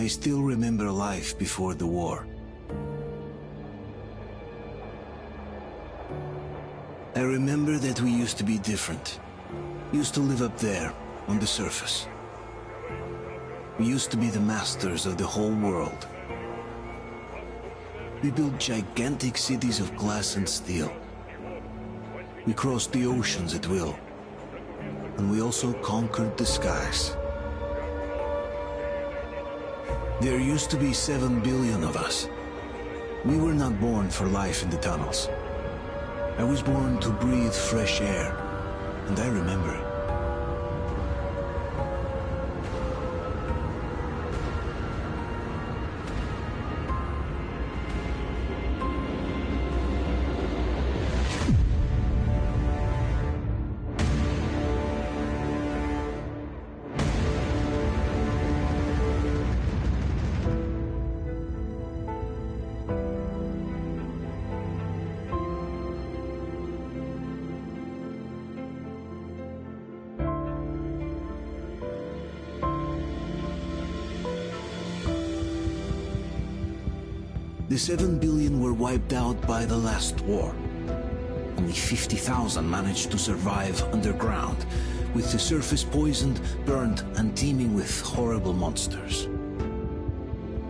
I still remember life before the war. I remember that we used to be different. Used to live up there, on the surface. We used to be the masters of the whole world. We built gigantic cities of glass and steel. We crossed the oceans at will. And we also conquered the skies. There used to be 7 billion of us. We were not born for life in the tunnels. I was born to breathe fresh air, and I remember it. The 7 billion were wiped out by the last war. Only 50,000 managed to survive underground, with the surface poisoned, burned, and teeming with horrible monsters.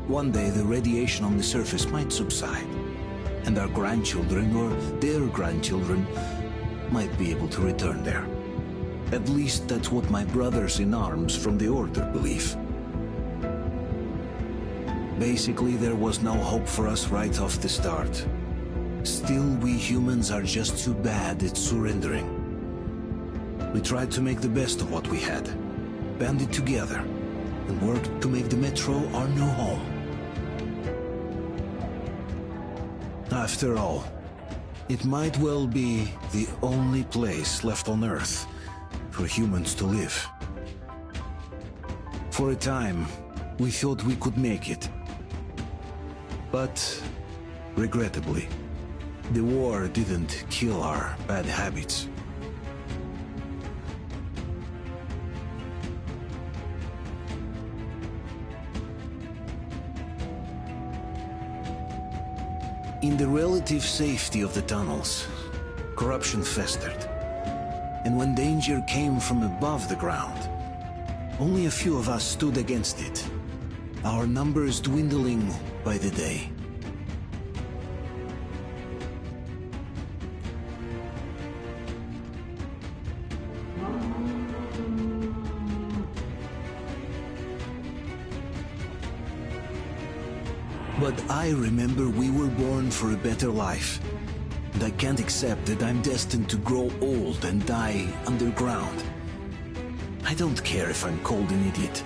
One day the radiation on the surface might subside, and our grandchildren or their grandchildren might be able to return there. At least that's what my brothers in arms from the Order believe. Basically, there was no hope for us right off the start. Still, we humans are just too bad at surrendering. We tried to make the best of what we had, banded together, and worked to make the Metro our new home. After all, it might well be the only place left on Earth for humans to live. For a time, we thought we could make it. But, regrettably, the war didn't kill our bad habits. In the relative safety of the tunnels, corruption festered. And when danger came from above the ground, only a few of us stood against it, our numbers dwindling by the day. But I remember we were born for a better life. And I can't accept that I'm destined to grow old and die underground. I don't care if I'm called an idiot.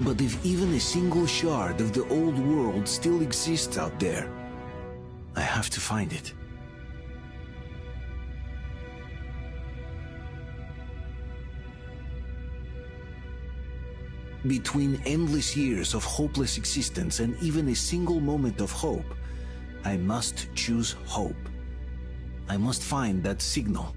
But if even a single shard of the old world still exists out there, I have to find it. Between endless years of hopeless existence and even a single moment of hope, I must choose hope. I must find that signal.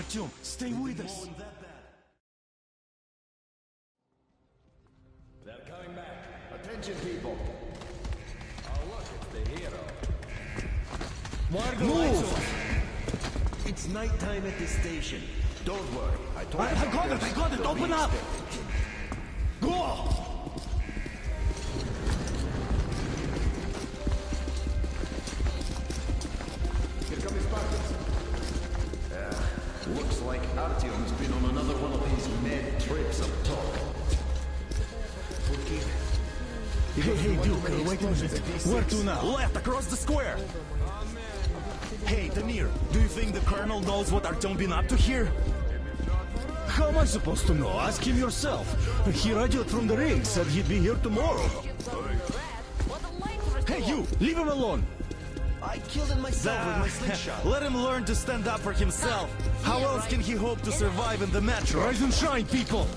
Артем, stay with us. They're coming back. Attention, people. Oh, look, it's the hero. Why are the lights off? It's nighttime at this station. Don't worry. I told you. I got it! Open up! Go! Here come his partners. Looks like Artyom's been on another one of his mad trips up top. Hey, Duke, wait a minute. Where to now? Left, across the square! Hey, Damir, do you think the Colonel knows what Artyom been up to here? How am I supposed to know? Ask him yourself. He radioed from the rig, said he'd be here tomorrow. Hey, you! Leave him alone! I killed him myself with my slingshot. Let him learn to stand up for himself. How else can he hope to survive in the metro? Rise and shine, people!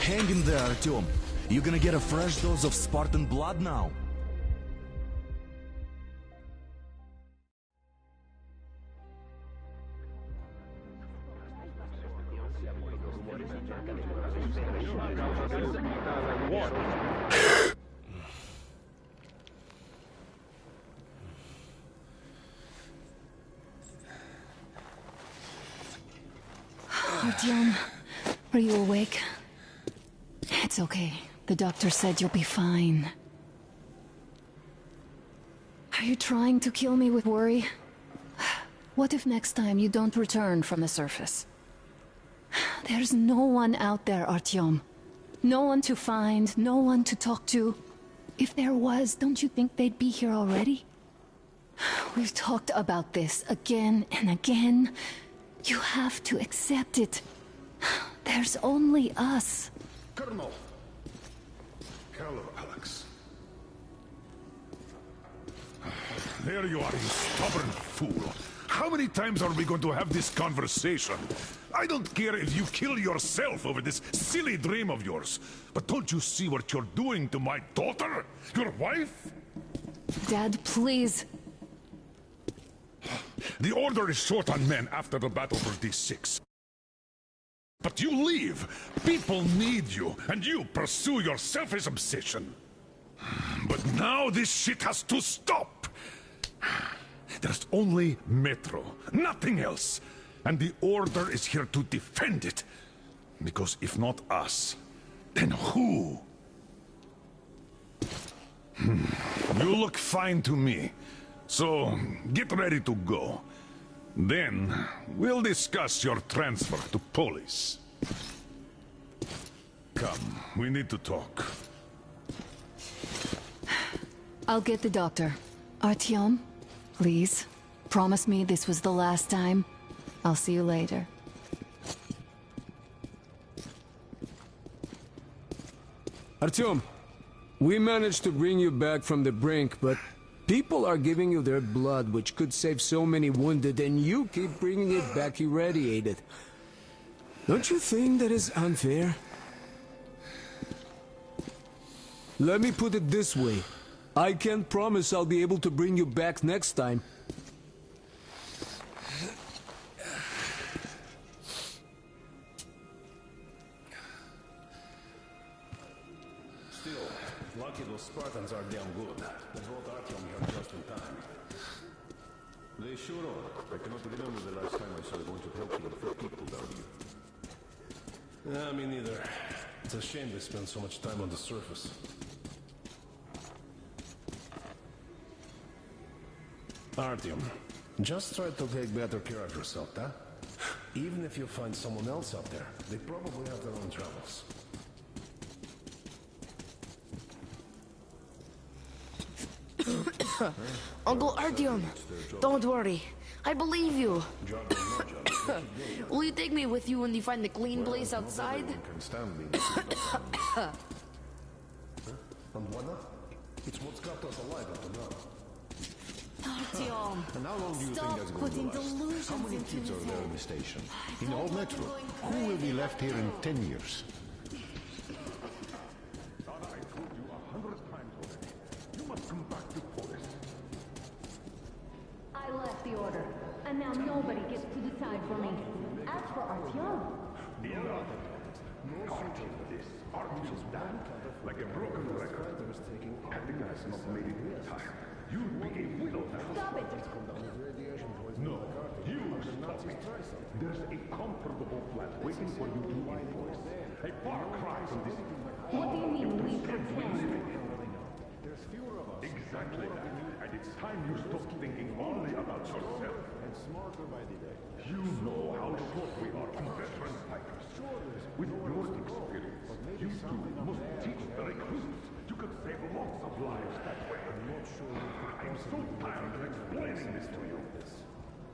Hang in there, Artyom. You gonna get a fresh dose of Spartan blood now? Artyom, are you awake? It's okay. The doctor said you'll be fine. Are you trying to kill me with worry? What if next time you don't return from the surface? There's no one out there, Artyom. No one to find, no one to talk to. If there was, don't you think they'd be here already? We've talked about this again and again. You have to accept it. There's only us. Colonel! Hello, Alex. There you are, you stubborn fool. How many times are we going to have this conversation? I don't care if you kill yourself over this silly dream of yours. But don't you see what you're doing to my daughter? Your wife? Dad, please. The Order is short on men after the battle for D6. But you leave. People need you, and you pursue your selfish obsession. But now this shit has to stop. There's only Metro, nothing else. And the Order is here to defend it. Because if not us, then who? You look fine to me. So, get ready to go. Then, we'll discuss your transfer to police. Come, we need to talk. I'll get the doctor. Artyom, please. Promise me this was the last time. I'll see you later. Artyom, we managed to bring you back from the brink, but people are giving you their blood, which could save so many wounded, and you keep bringing it back irradiated. Don't you think that is unfair? Let me put it this way. I can't promise I'll be able to bring you back next time. Still, lucky those Spartans are damn good. They brought Artyom here just in time. They sure are. I cannot remember the last time I saw a bunch of healthy and fit people down here. Me neither. It's a shame they spend so much time on the surface. Artyom, just try to take better care of yourself, huh? Even if you find someone else out there, they probably have their own troubles. Uncle Artyom, don't worry. I believe you. Will you take me with you when you find the clean place outside? And why not? It's what's kept us alive up to now. Artyom, And how long do you think stop that's going putting to last? delusions How many into kids his are there head. in the station? In the old metro? Who will be left here in 10 years? I told you 100 times already. You must come back to police. I left the order, and now nobody gets to decide for me. As for Artyom, Enough. After this, Artyom's done like a broken record. And the guy's not made it in time. You'd be a widow now. stop it! No, you stop it. There's a comfortable flat waiting for you to enforce. A far cry from this. What do you mean we pretend? Exactly that. And it's time you stopped thinking only about yourself. You know how short we are on veteran fighters. With your experience, you two must teach the recruits. You could save lots of lives that way. I'm so tired of explaining this to you.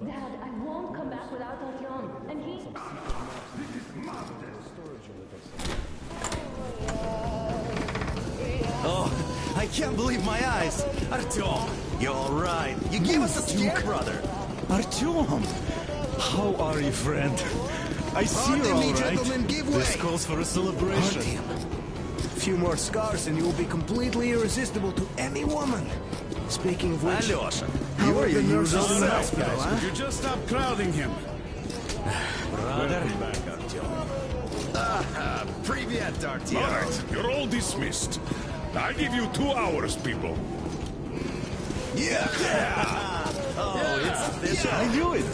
Dad, I won't come back without Artyom. And he... Oh, I can't believe my eyes! Artyom, you're alright. You gave us a scare, brother. Artyom! How are you, friend? I see you're alright. Gentlemen, give way. This calls for a celebration. Artyom. A few more scars and you will be completely irresistible to any woman. Speaking of which, Alyosha, how you are are the your nurses usual in the self, hospital, guys. huh? Could you just stop crowding him? Brother. Привет, All Artyom. right, you're all dismissed. I give you 2 hours, people. Oh, it's official. I knew it.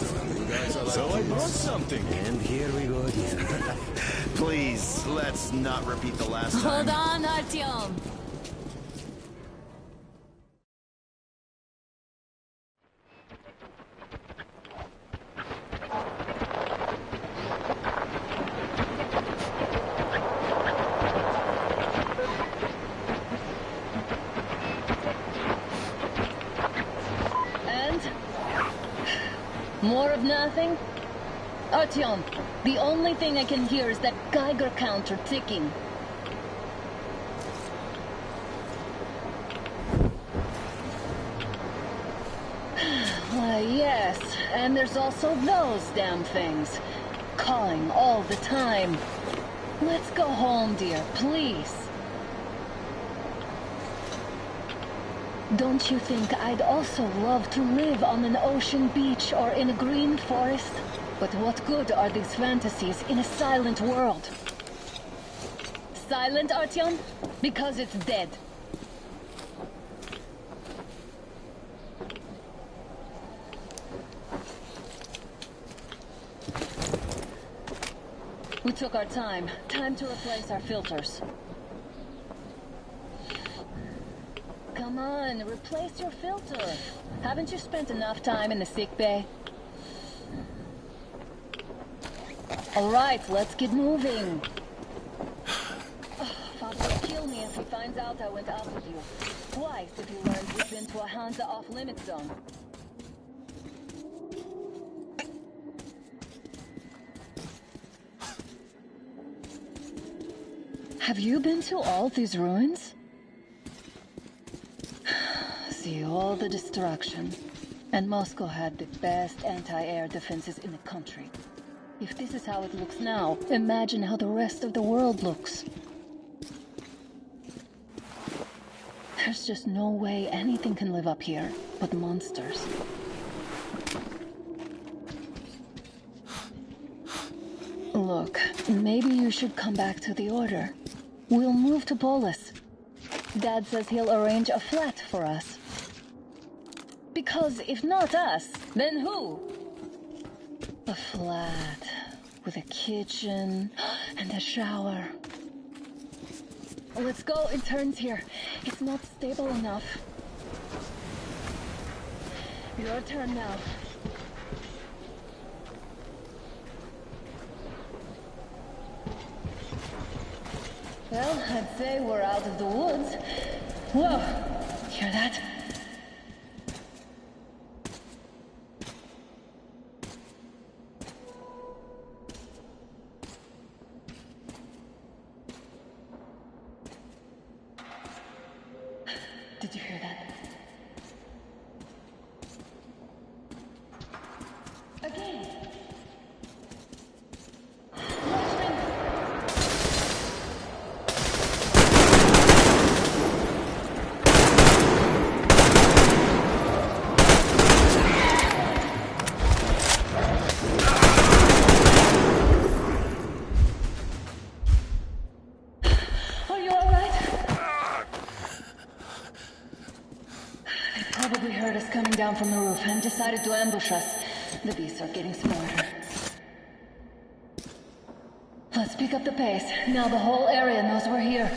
So I brought something. And here we go again. Please, let's not repeat the last time. Hold on, Artyom. And? More of nothing? Artyom, the only thing I can hear is that Geiger counter ticking. Why, yes, and there's also those damn things. Calling all the time. Let's go home, dear, please. Don't you think I'd also love to live on an ocean beach or in a green forest? But what good are these fantasies in a silent world? Silent, Artyom? Because it's dead. We took our time. Time to replace our filters. Come on, replace your filter. Haven't you spent enough time in the sick bay? All right, let's get moving. Oh, Father will kill me if he finds out I went out with you. Twice if he learns we've been to a Hansa off-limit zone. Have you been to all these ruins? See all the destruction. And Moscow had the best anti-air defenses in the country. If this is how it looks now, imagine how the rest of the world looks. There's just no way anything can live up here but monsters. Look, maybe you should come back to the Order. We'll move to Polis. Dad says he'll arrange a flat for us. Because if not us, then who? A flat with a kitchen and a shower. Let's go, it turns here. It's not stable enough. Your turn now. Well, I'd say we're out of the woods. Whoa! Hear that? Did you hear that? Again! Are you alright? They probably heard us coming down from the roof and decided to ambush us. The beasts are getting smarter. Let's pick up the pace. Now the whole area knows we're here.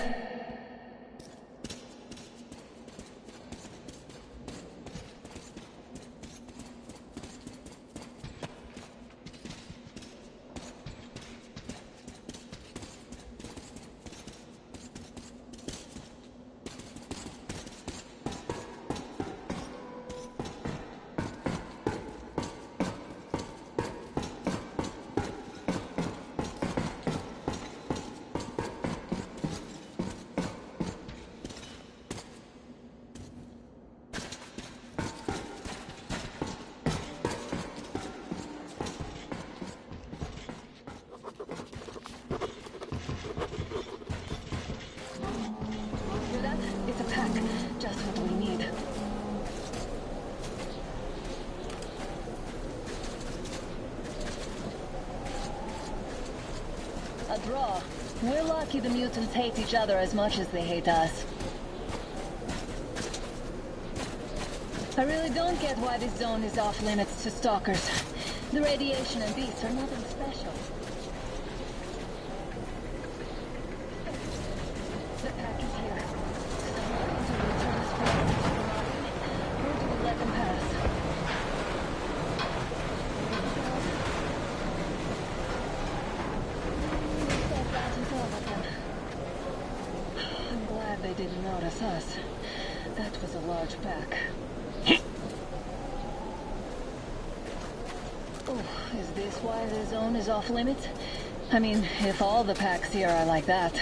draw. We're lucky the mutants hate each other as much as they hate us. I really don't get why this zone is off limits to stalkers. The radiation and beasts are nothing special. The pack is here. Someone to enter this place. Or do we let them pass? I'm glad they didn't notice us. That was a large pack. Oh, is this why the zone is off limits? I mean, if all the packs here are like that.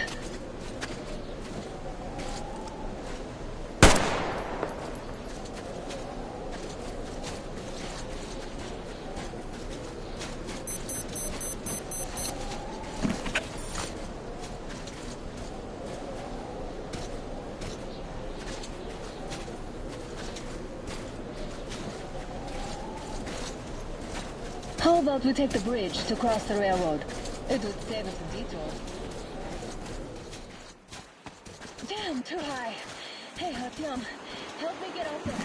How about we take the bridge to cross the railroad? It would save us a detour. Damn, too high. Hey, Artyom, help me get out there.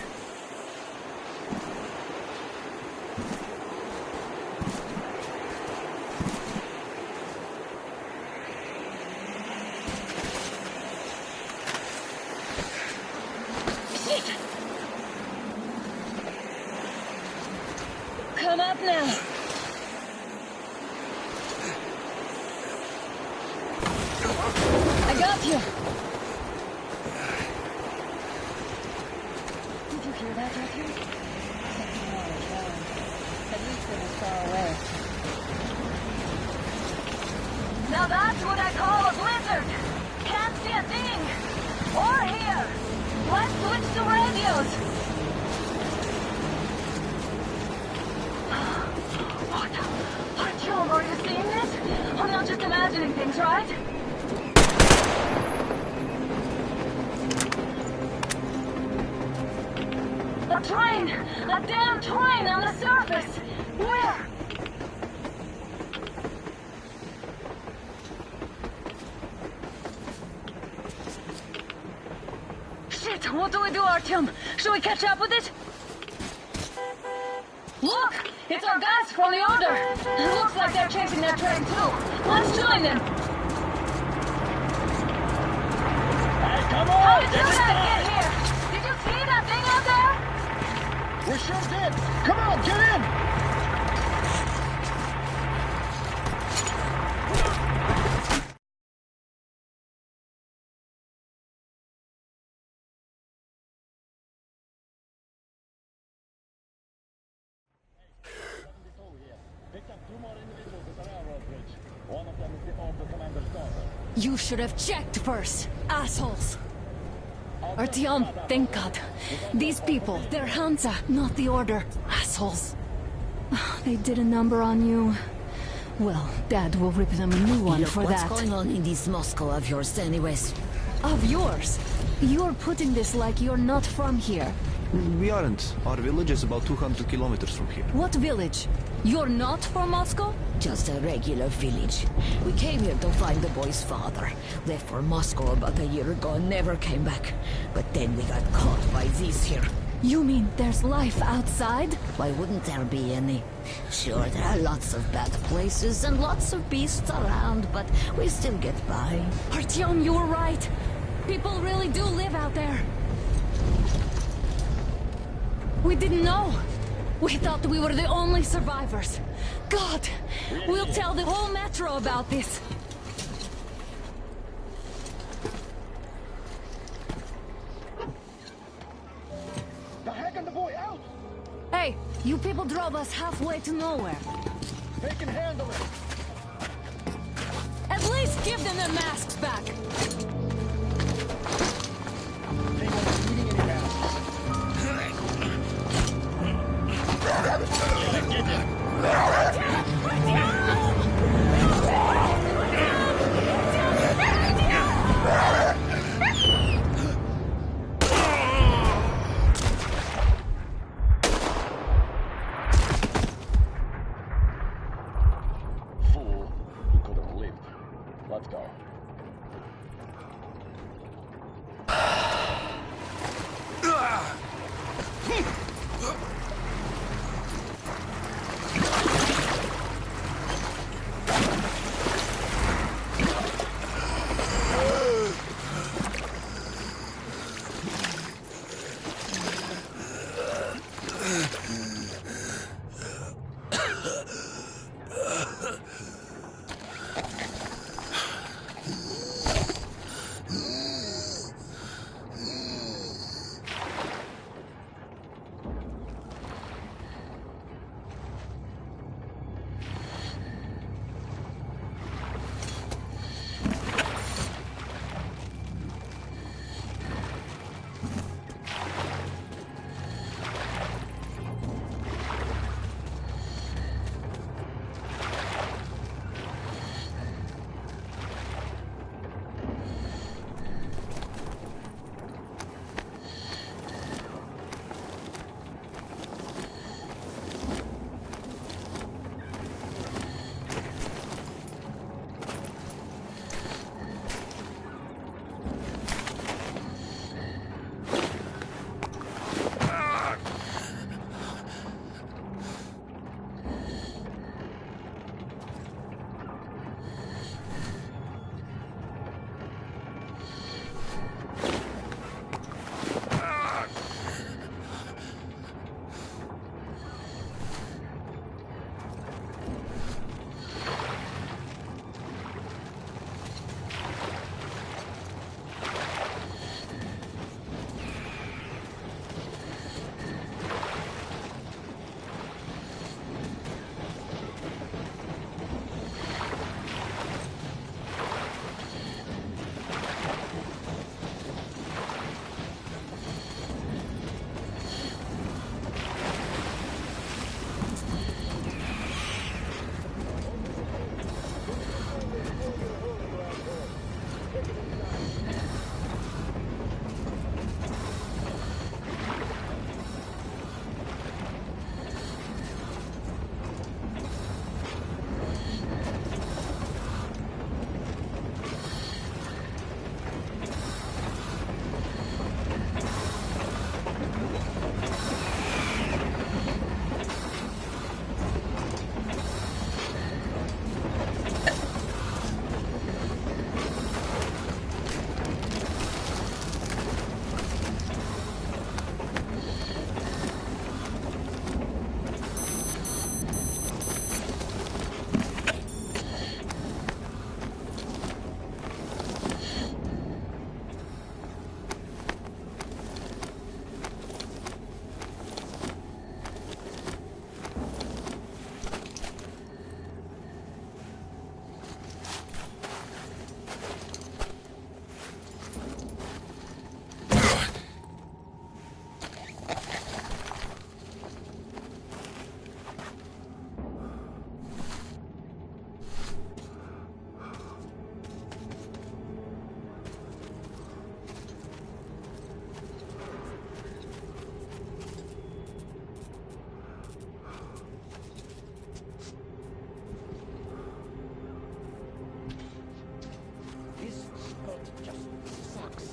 Shit! Come up now. I got you. Did you hear that, Artyom? Something large around. At least it was far away. Now that's what I call a blizzard. Can't see a thing. Or hear. Let's switch to radios. Artyom, are you seeing this? I'm not just imagining things, right? A train! A damn train on the surface! Where? Shit, what do we do, Artyom? Should we catch up with it? Look! It's our guys from the Order! It looks like they're chasing that train too! Let's join them! Hey, come on! How did you guys get here? Did you see that thing out there? We sure did! Come on, get in! You should have checked first, assholes! Artyom, thank God. These people, they're Hansa, not the Order. Assholes. They did a number on you. Well, Dad will rip them a new one for that. What's going on in this Moscow of yours anyways? Of yours? You're putting this like you're not from here. We aren't. Our village is about 200 kilometers from here. What village? You're not from Moscow? Just a regular village. We came here to find the boy's father. Left for Moscow about a year ago and never came back. But then we got caught by these here. You mean there's life outside? Why wouldn't there be any? Sure, there are lots of bad places and lots of beasts around, but we still get by. Artyom, you were right. People really do live out there. We didn't know. We thought we were the only survivors. God, we'll tell the whole metro about this. The heck and the boy out! Hey, you people drove us halfway to nowhere. They can handle it! At least give them their masks back. Anyone needing any masks? Fool. He could have lived.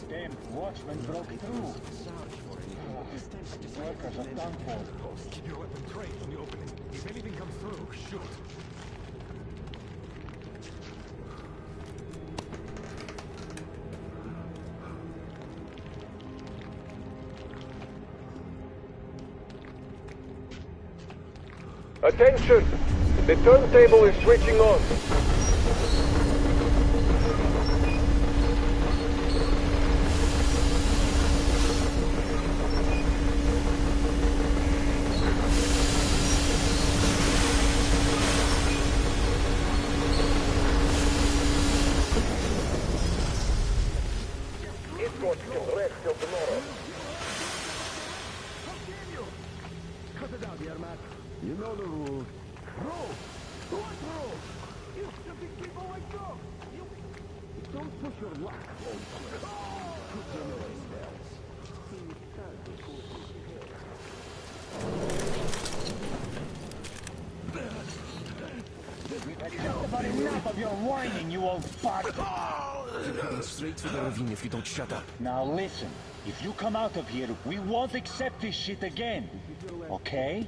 Damn watchman broke through. Workers are done for. Keep your weapon trained on the opening. If anything comes through, shoot. Attention! The turntable is switching on. Escorts can rest till tomorrow. Cut it out, Yermak. You know the rules. Rules? What rules? You stupid people like dog! You... Don't push your luck, old friend. Put your noise bells. That's just about enough of your whining, you old fart! You're heading straight to the ravine if you don't shut up. Now listen, if you come out of here, we won't accept this shit again. Okay?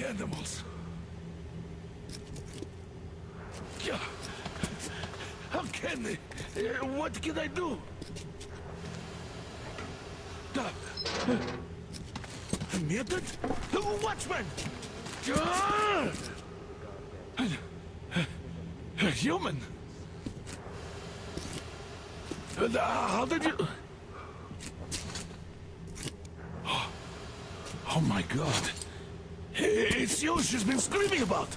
Animals. How can they? What can I do? Mutant? Watchman! Human? How did you... Oh my God. It's you she's been screaming about.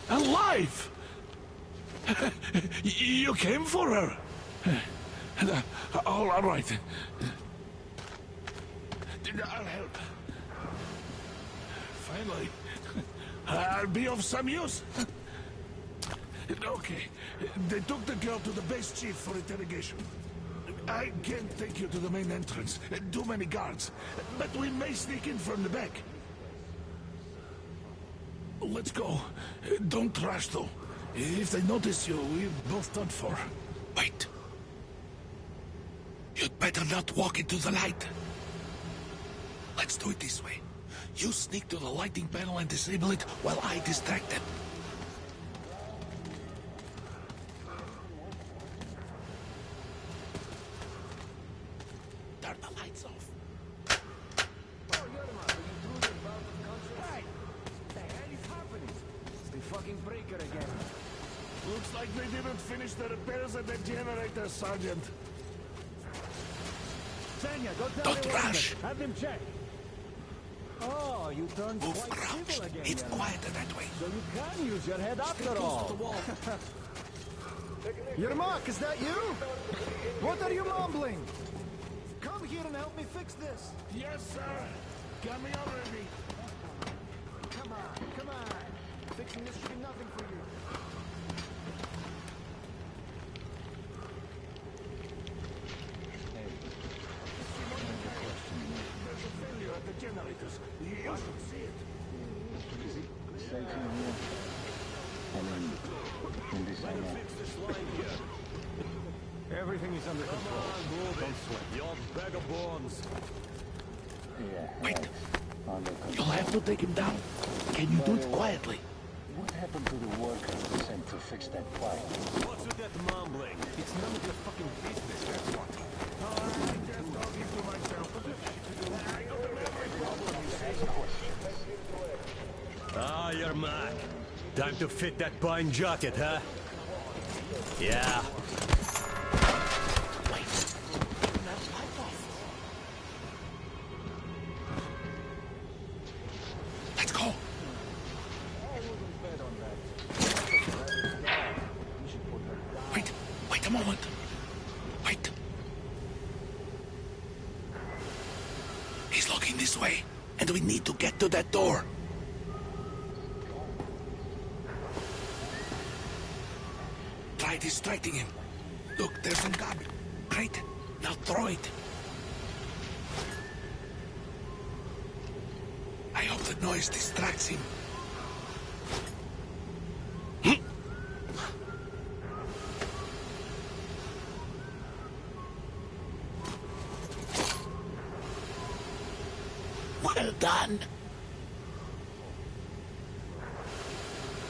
Alive! You came for her. All right. I'll help. Finally. I'll be of some use. Okay. They took the girl to the base chief for interrogation. I can't take you to the main entrance. Too many guards. But we may sneak in from the back. Let's go. Don't rush, though. If they notice you, we're both done for. Wait. You'd better not walk into the light. Let's do it this way. You sneak to the lighting panel and disable it while I distract them. Turn the lights off. Hey! What the hell is happening? It's the fucking breaker again. Looks like they didn't finish the repairs at the generator, Sergeant. Senya, go tell Don't the rush. Have them check. Oh, you turned Move quite around. civil again. It's Yermak. quieter that way. So you can use your head after all. Yermak, is that you? What are you mumbling? Come here and help me fix this. Yes, sir. Got me already. Come on. Fixing this should be nothing for you. There's a failure at the generators. You should see it. Safe in here. And in this area. Everything is under control. Don't sweat. Your bag of bones. Yeah. Wait. Right. Under control. You'll have to take him down. Can you do it quietly? What happened to the workers sent to fix that pipe? What's with that mumbling? It's none of your fucking business, that's what. Ah, Yermak. Time to fit that pine jacket, huh? Yeah. Let's go. Wait a moment. Wait. He's looking this way, and we need to get to that door. Try distracting him. Look, there's some garbage. Great. Now throw it. I hope the noise distracts him. done.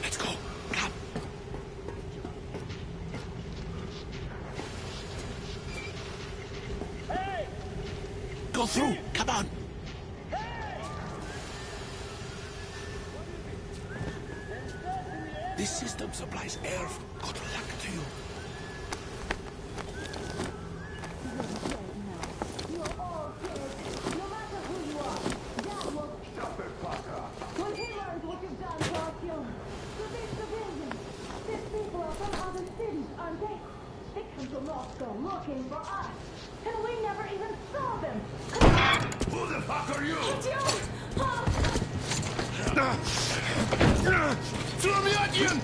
Let's go. Come. Hey! Go through. Come on. This system supplies air. Good luck to you. Looking for us, and we never even saw them. Who the fuck are you? Throw me onion!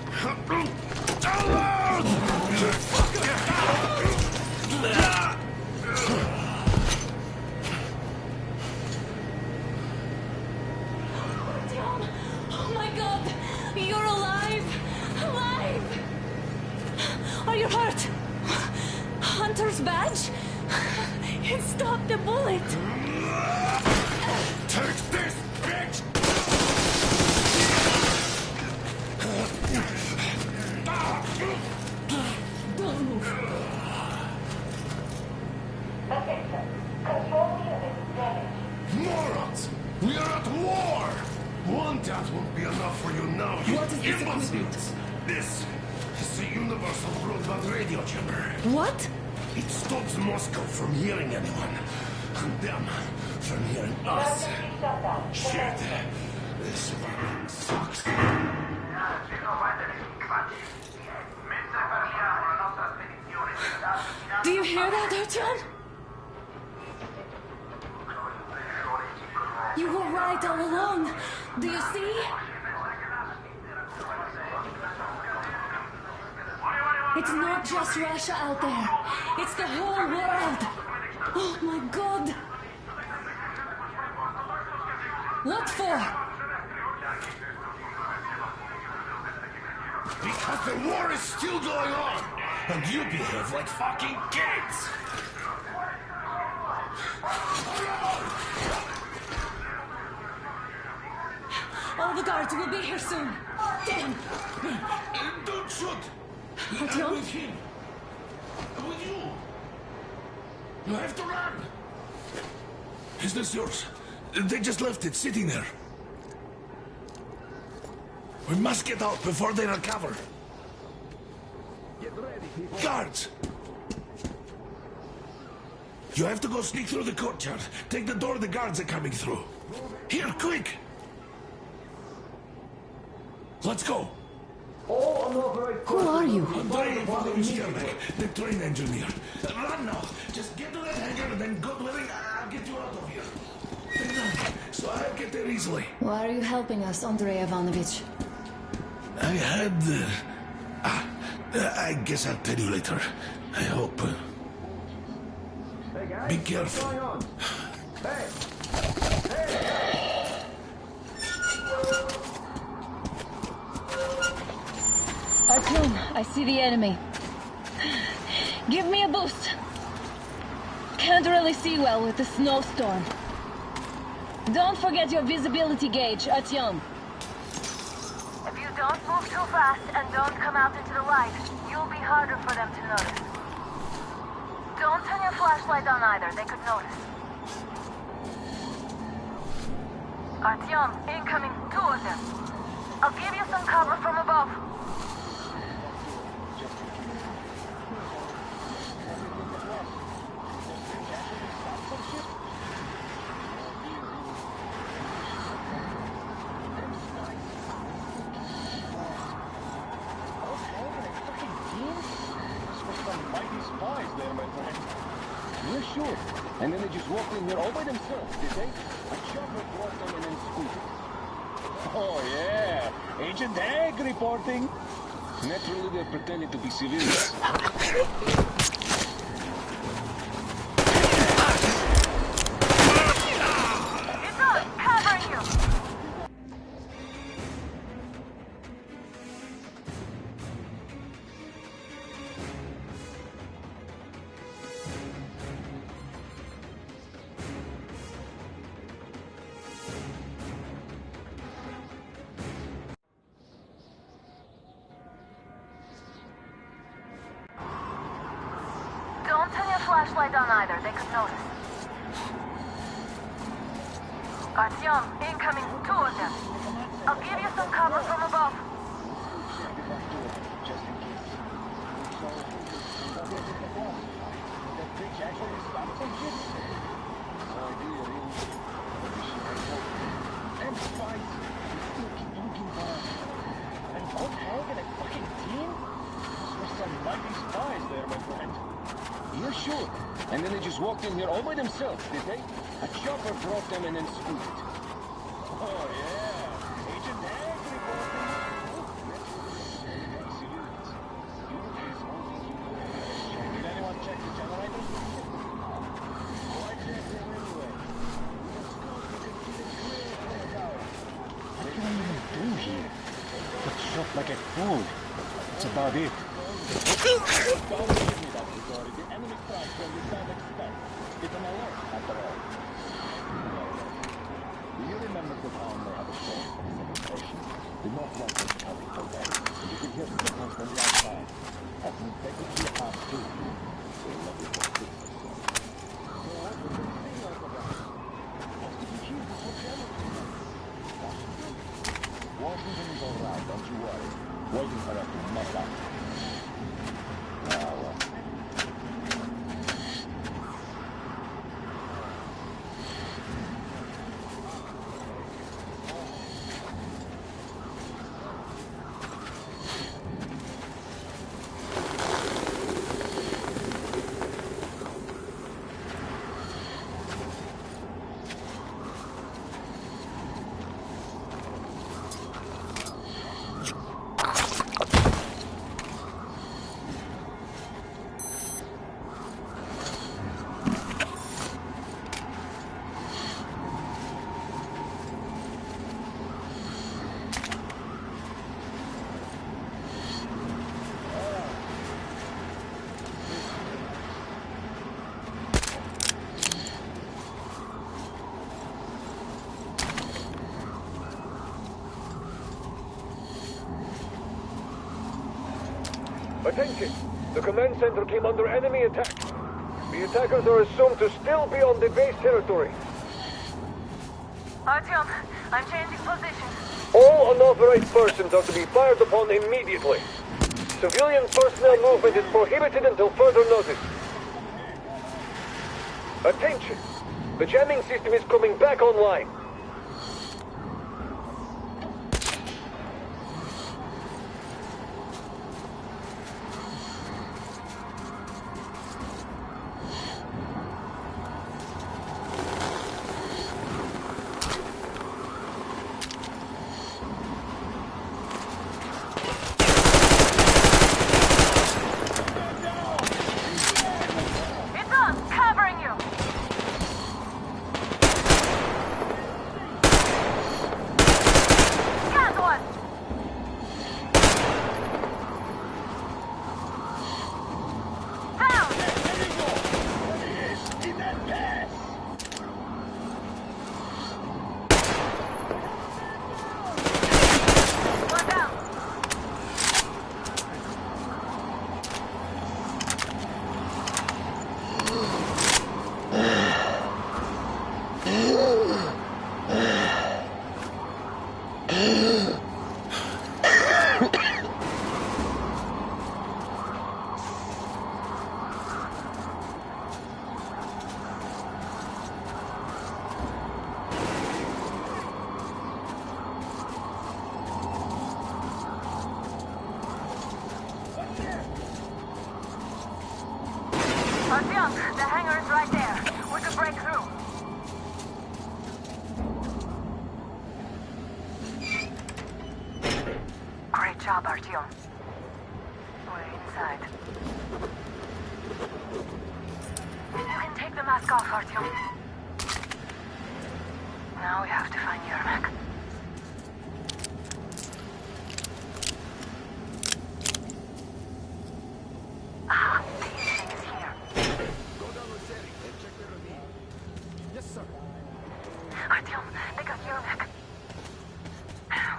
Oh my god! You're alive! Alive! Are you hurt? Hunter's badge? It stopped the bullet! Take this, bitch! Don't move. Okay, sir. Control unit damaged. Morons! We are at war! One death won't be enough for you now, you What is this imbeciles! equipment? This is the universal broadband radio jammer. What? It stops Moscow from hearing anyone, and them from hearing us. Emergency shutdown. Shit. This fucking sucks. Do you hear that, Artyom? You were right all along. Do you see? It's not just Russia out there. It's the whole world. Oh my god. What for? Because the war is still going on, and you behave like fucking kids! All the guards will be here soon. Damn. Don't shoot! Artyom? I'm with him. I'm with you. You have to run. Is this yours? They just left it sitting there. We must get out before they recover. Get ready, people. Guards! You have to go sneak through the courtyard. Take the door the guards are coming through. Here, quick! Let's go. All unauthorized Who are you? Andrei Ivanovich Yermak, the train engineer. Run now. Just get to that hangar and then God willing, I'll get you out of here. So I'll get there easily. Why are you helping us, Andrei Ivanovich? I had... I guess I'll tell you later. I hope. Hey guys, Be careful. what's going on? Hey! Artyom, I see the enemy. Give me a boost. Can't really see well with the snowstorm. Don't forget your visibility gauge, Artyom. If you don't move too fast and don't come out into the light, you'll be harder for them to notice. Don't turn your flashlight on either, they could notice. Artyom, incoming, 2 of them. I'll give you some cover from above. Yeah, sure. And then they just walked in here all by themselves, did they? A chopper brought them and then scooted. Oh, yeah. Agent Egg reporting. Naturally, they're pretending to be civilians. It's us, covering you! flashlight on either, they could notice. Artyom, incoming, 2 of them. I'll give you some cover from above. Yeah, sure. And then they just walked in here all by themselves, did they? A chopper brought them and then scooted. Oh, yeah. Agent Hag reporting. Did anyone check the generator? Why check them anyway? What can I even do here? Get shot like a fool. That's about it. The enemy strikes when we don't expect. It's an alert, after all. Do you remember the town they had a storm from the station? The northwest was covered for days, and you could hear the signals from the outside. As we take it to your house, too. We'll love you for 6 or so. So what was the signals about? How did you hear this whole generation? Washington? Washington is all right, don't you worry. Waiting for us to mess up. Well, Attention! The command center came under enemy attack. The attackers are assumed to still be on the base territory. Artyom, I'm changing position. All unauthorized persons are to be fired upon immediately. Civilian personnel movement is prohibited until further notice. Attention! The jamming system is coming back online. Artyom, the hangar is right there. We could break through. Great job, Artyom. We're inside. You can take the mask off, Artyom. Now we have to find Yermak. Ah, the thing is here. Yes, sir. Artyom, they got Yermak.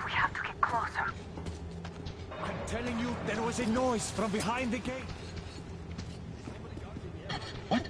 We have to get closer. I'm telling you, there was a noise from behind the gate. What?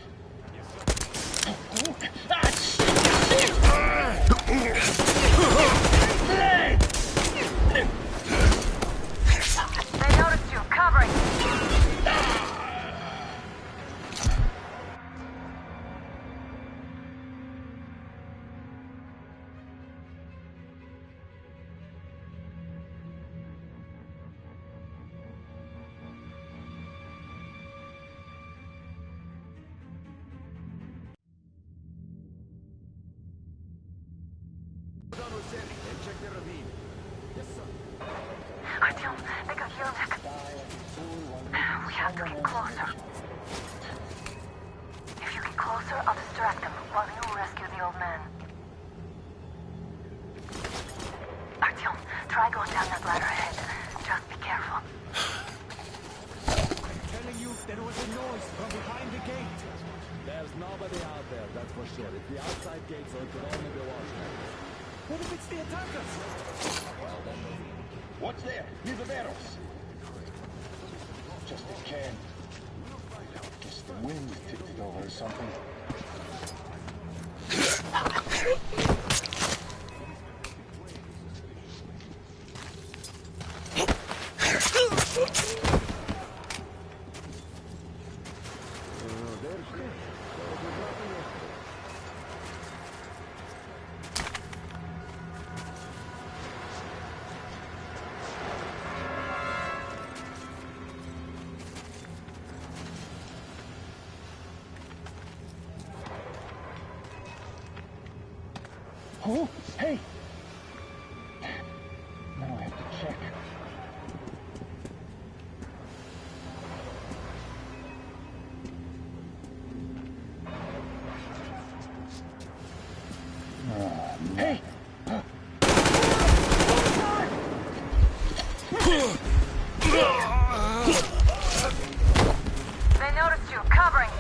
have to get closer. If you get closer, I'll distract them while you rescue the old man. Artyom, try going down that ladder ahead. Just be careful. I'm telling you, there was a noise from behind the gate. There's nobody out there, that's for sure. It's the outside gate, so it could only be watchmen. What if it's the attackers? Well, then... What's there? Near the barrels. Just a can. Guess the wind tipped it over or something. Oh, hey! Now I have to check. Hey! They noticed you. Covering.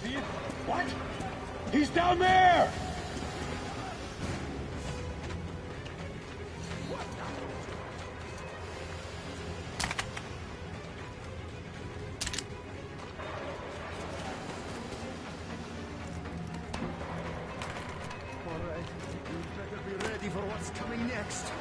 See it? What? He's down there! All right, you better be ready for what's coming next.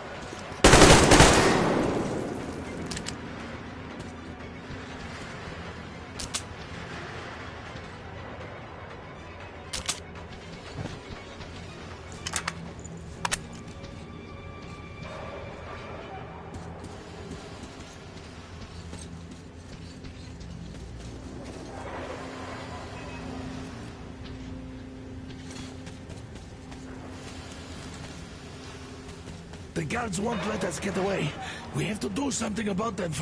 The guards won't let us get away. We have to do something about them.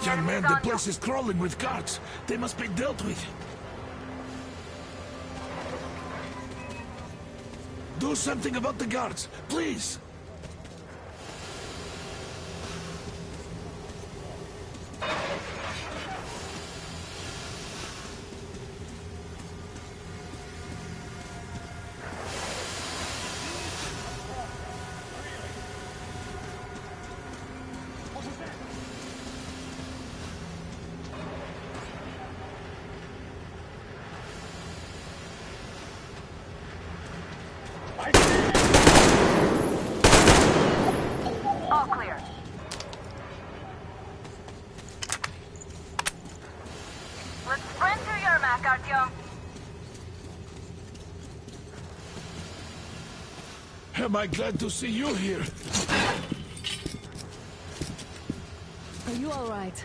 Young man, the place is crawling with guards. They must be dealt with. Do something about the guards, please. Artyom. Am I glad to see you here? Are you all right?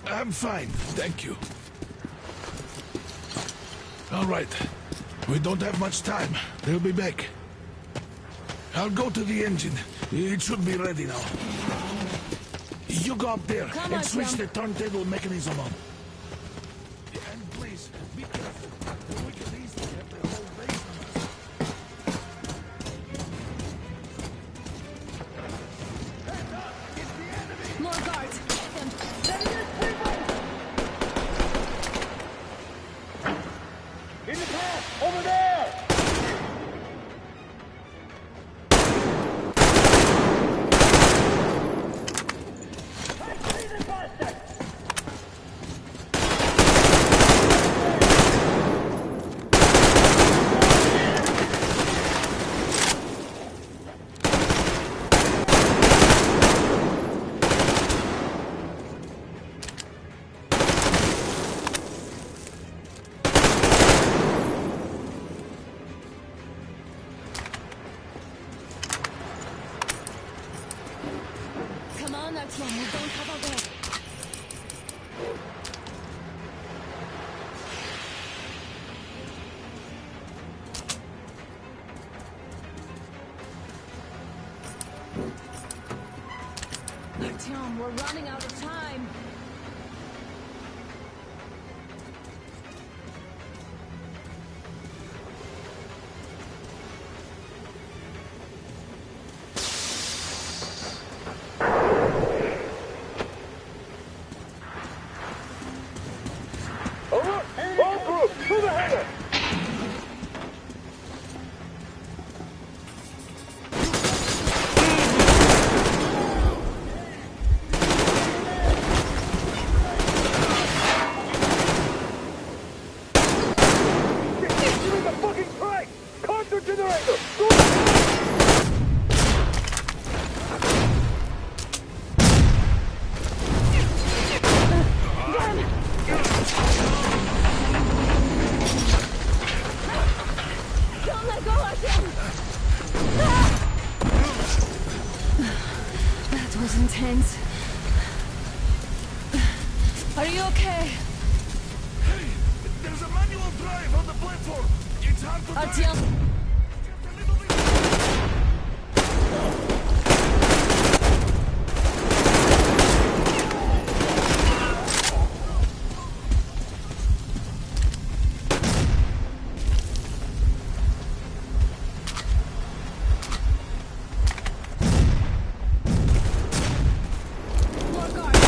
I'm fine, thank you. All right. We don't have much time. They'll be back. I'll go to the engine. It should be ready now. You go up there and switch the turntable mechanism on. And please, be careful. We can easily have the whole base on us. Heads up! It's the enemy! More guards! In the path! Over there! Come on, Artyom, we don't have a way. Artyom, we're running out of time. Alert! All groups, to the hangar! You're in the fucking track! Counter generator! Go! Don't let go, Artyom! That was intense. Are you okay? Hey, there's a manual drive on the platform. It's hard to drive. Artyom! More guards!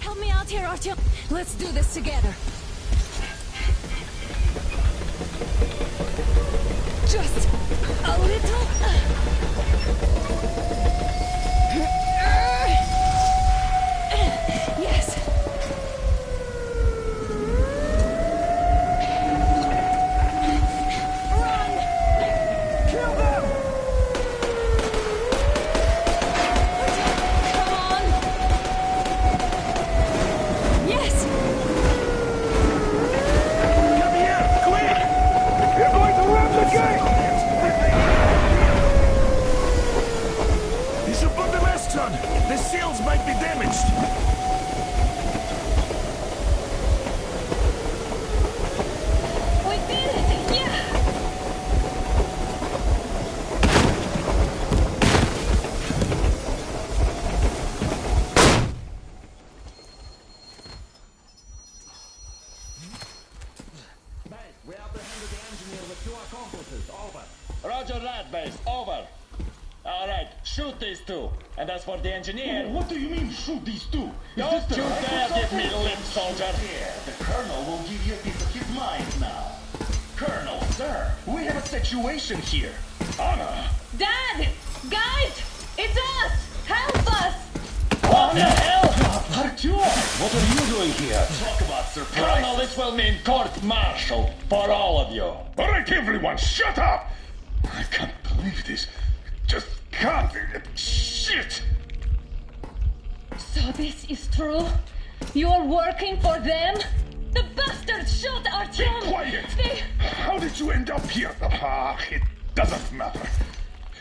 Help me out here, Artyom. Let's do this together. Just a little. Yes. Run! Kill them! Come on! Yes! Come here, quick! You're going to ram the gate! You should put the masks on. The seals might be damaged. We did it! Yeah! Base, we apprehended the engineer with 2 accomplices. Over. Roger that, base. Over. Alright, shoot these 2. And as for the engineer... What do you mean, shoot these 2? Don't you dare give me lip, soldier! Yeah, the Colonel will give you a piece of his mind now. Colonel, sir, we have a situation here. Honor! Dad! Guys! It's us! Help us! What the hell? Artyom! What are you doing here? Talk about surprise. Colonel, this will mean court-martial for all of you. All right, everyone, shut up! I can't believe this. Just can't. Shit! So this is true? You're working for them? The bastards shot Artyom! Be quiet! How did you end up here? It doesn't matter.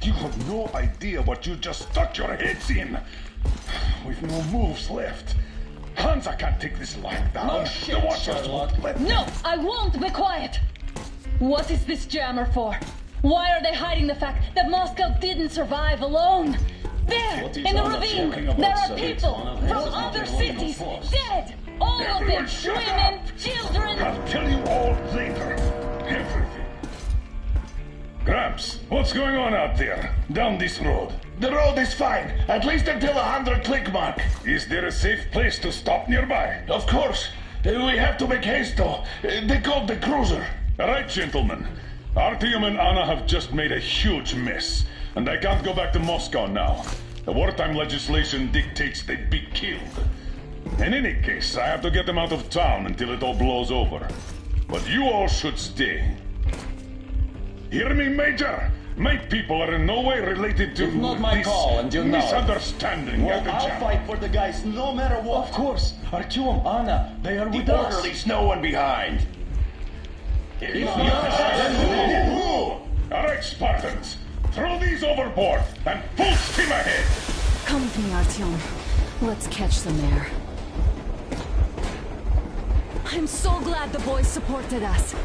You have no idea what you just stuck your heads in. We've no moves left. Hansa can't take this lying down. No shit, the Watchers Sherlock. won't let No, I won't be quiet! What is this jammer for? Why are they hiding the fact that Moscow didn't survive alone? There, in the ravine, there are people from other cities, dead! All of them, women, children! I'll tell you all later. Everything. Gramps, what's going on out there? Down this road? The road is fine, at least until 100 click mark. Is there a safe place to stop nearby? Of course. We have to make haste though. They called the cruiser. All right, gentlemen. Artyom and Anna have just made a huge mess, and I can't go back to Moscow now. The wartime legislation dictates they be killed. In any case, I have to get them out of town until it all blows over. But you all should stay. Hear me, Major? My people are in no way related to It's not my this call, and you know it. misunderstanding. Well, at the I'll jam. fight for the guys no matter what. Of course. Artyom, Anna, they are with The us. order leaves no one behind. All right, Spartans. Throw these overboard and full steam ahead. Come with me, Artyom. Let's catch some air. I'm so glad the boys supported us.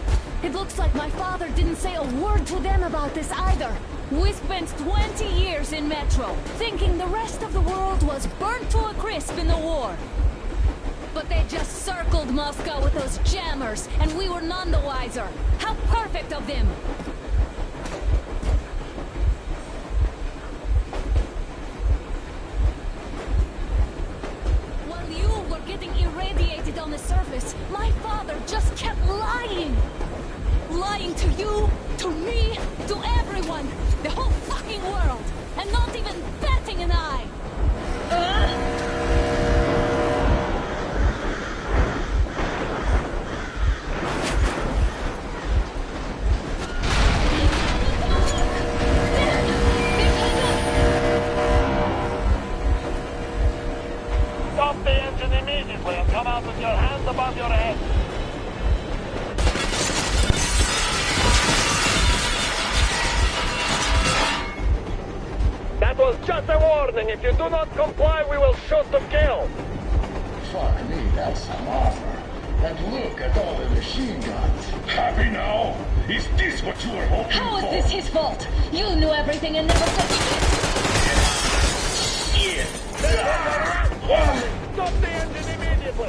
It looks like my father didn't say a word to them about this either. We spent 20 years in Metro, thinking the rest of the world was burnt to a crisp in the war. But they just circled Moscow with those jammers, and we were none the wiser. How perfect of them! While you were getting irradiated on the surface, my father just kept lying! Lying to you, to me, to everyone, the whole fucking world, and not even batting an eye! Stop the engine immediately and come out with your hands above your head. That was just a warning. If you do not comply, we will shoot to kill. Fuck me, that's some offer. And look at all the machine guns. Happy now? Is this what you were hoping How is for? this his fault? You knew everything and never said shit! Stop the engine immediately.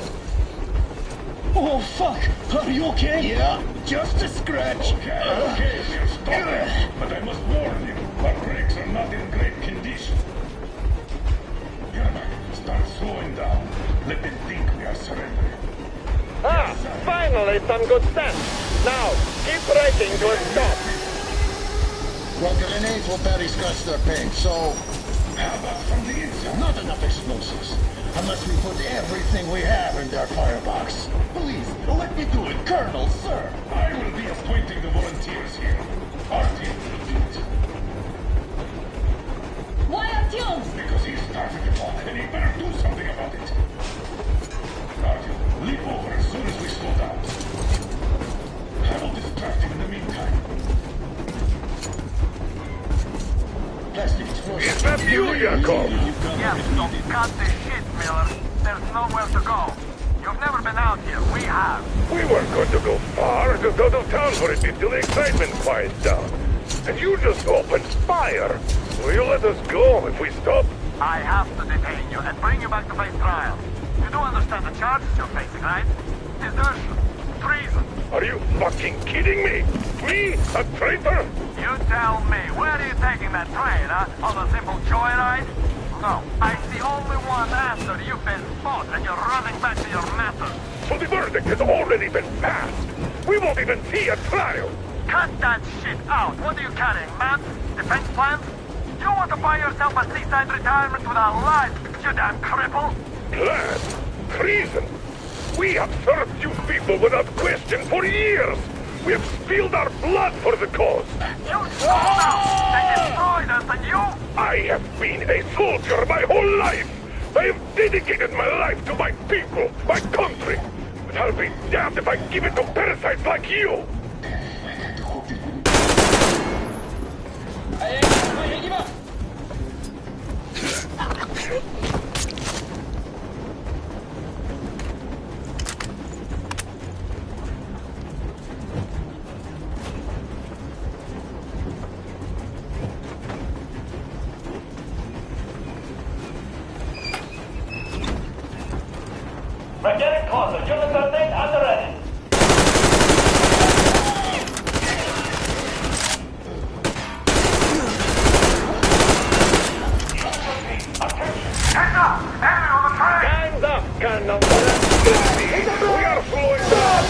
Oh, fuck! Are you okay? Yeah, just a scratch. Okay, we'll stop it. But I must warn you, our brakes are not in great condition. Yermak, start slowing down. Let them think we are surrendering. Ah, finally some good sense. Now, keep braking to a stop. Well, grenades will barely scratch their paint, so... How about from the inside? Not enough explosives. Unless we put everything we have in their firebox. Please, let me do it, Colonel, sir. I will be appointing the volunteers here. Artyom will do it. Why Artyom? Because he started the talk, and he better do something about it. Artyom, leap over as soon as we slow down. I will distract him in the meantime. Plastic explosives. Is that you, Yakov? Yes, so cut the shit, Miller. There's nowhere to go. You've never been out here. We have. We weren't going to go far, just out of town for a bit till the excitement quiets down. And you just opened fire. Will you let us go if we stop? I have to detain you and bring you back to face trial. You do understand the charges you're facing, right? Desertion. Treason. Are you fucking kidding me? Me? A traitor? You tell me, where are you taking that train, huh? On a simple joyride? No, I see only one answer. You've been fought and you're running back to your masters. So the verdict has already been passed. We won't even see a trial. Cut that shit out. What are you carrying, man? Defense plans? You want to buy yourself a seaside retirement without life, you damn cripple? Plan? treason. We have served you people without question for years. We have spilled our blood for the cause. You stole us! They destroyed us and you... I have been a soldier my whole life. I have dedicated my life to my people, my country. But I'll be damned if I give it to parasites like you. We're getting closer. Units are named and ready. Heads up! Enemy on the train! Hands up, cannon! We are slowing down!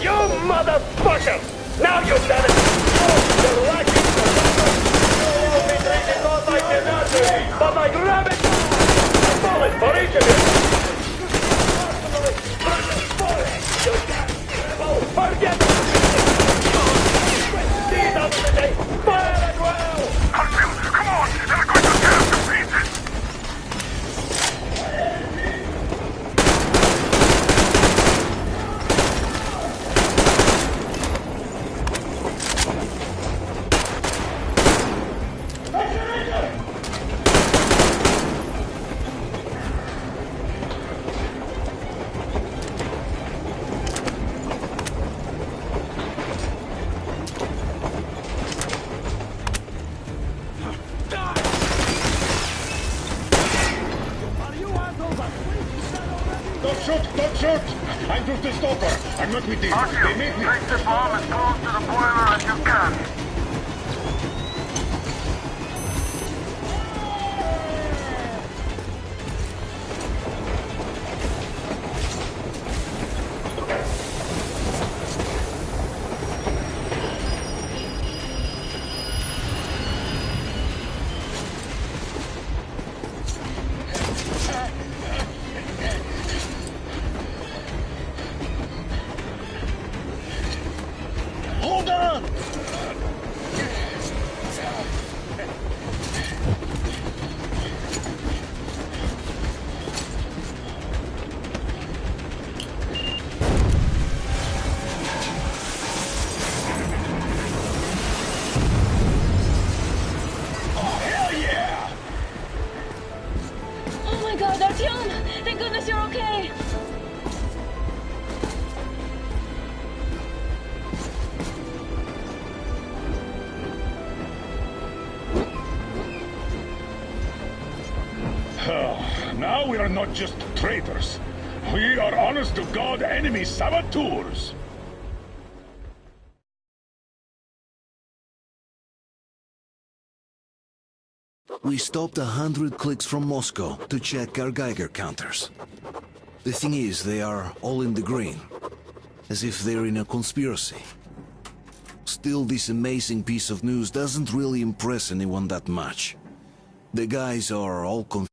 You motherfucker! Now you've done it! You're lucky! You won't be treated not like the nursery, but like rabbits! A bullet for each of you! Forget it! These are the days! Fire as well! Come on! They're going to tear us to pieces! Don't shoot! I'm just a stopper. I'm not with these. They make me. Take the bomb as close to the boiler as you can. Hold on! Oh my god, Artyom! Thank goodness you're okay! Now we are not just traitors. We are honest-to-God enemy saboteurs. We stopped 100 clicks from Moscow to check our Geiger counters. The thing is, they are all in the green, as if they're in a conspiracy. Still, this amazing piece of news doesn't really impress anyone that much. The guys are all confused.